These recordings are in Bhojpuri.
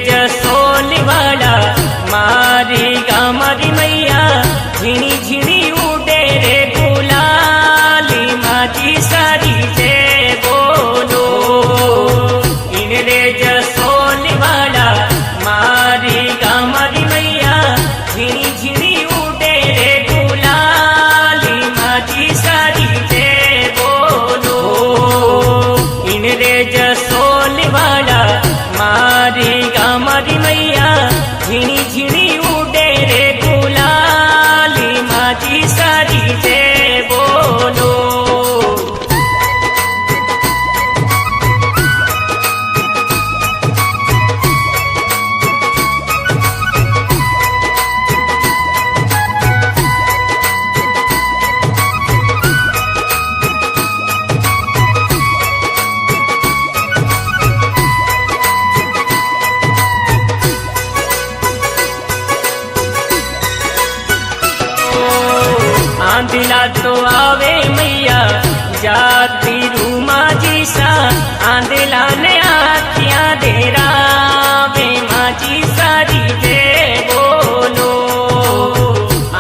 जसोली वाला मारी गामरी मैया झीणी झीणी उडे रे गुलाली माजी सारी जे बोलो इन रे जसोली वाला मारी गामरी मैया झीणी झीणी उडे रे गुलाली माजी सारी जे बोलो इन रे जसोली वाला मारी गामरी मैया झीणी झीणी उडे रे गुलाली माजी सारी जे बोलो आंधिला तो आवे मैया जाती रूमा जी सा आंधिला ने आखियां देरा वे माजी सारी जे बोलो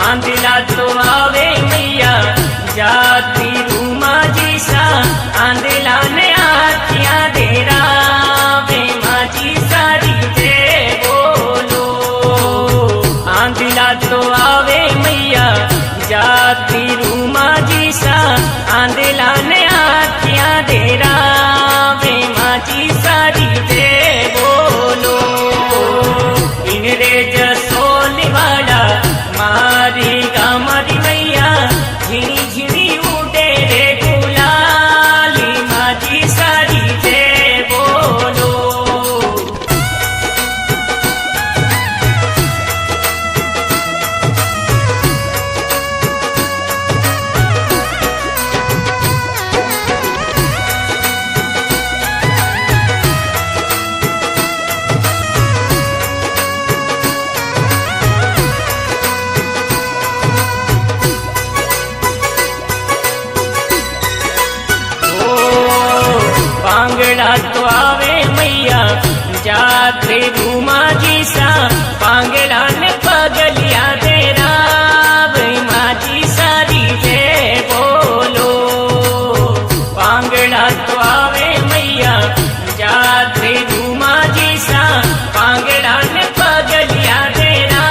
आंधिला तो आवे मैया जाती रूमा जी सा आंधिला ने आखियां देरा वे माजी सारी जे बोलो आंधिला तो आवे मैया जाती रूमा जी सा आंधिला ने आखियां देरा वे माजी सारी जे बोलो इन रे जसोली वाला मारी गामरी मैया झीणी झीणी उडे रे गुलाली माजी सारी जे बोलो पांगड़ा तो आवे मैया जाते रूमा जी सा पांगड़ा ने पगलिया देरा वे माजी सारी जे बोलो पांगड़ा तो आवे मैया जाते रूमा जी सा पांगड़ा ने पगलिया देरा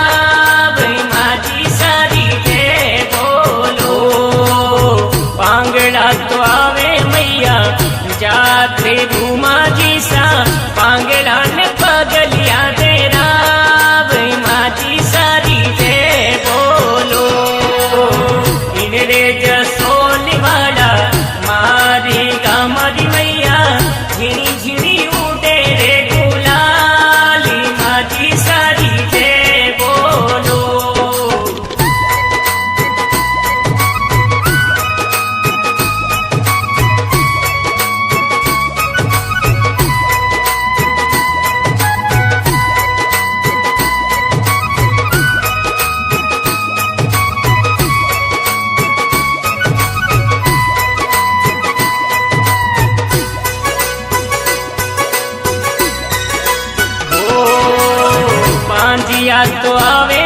वे माजी सारी जे बोलो पांगड़ा तो आवे मैया जाते रूमा जी सा पांगड़ा ने पगलिया देरा वे माजी सारी जे बोलो इन रे जसोली वाला मारी गामरी मैया झीणी झीणी उडे रे गुलाली माजी सारी जे बोलो पांजिया तो आवे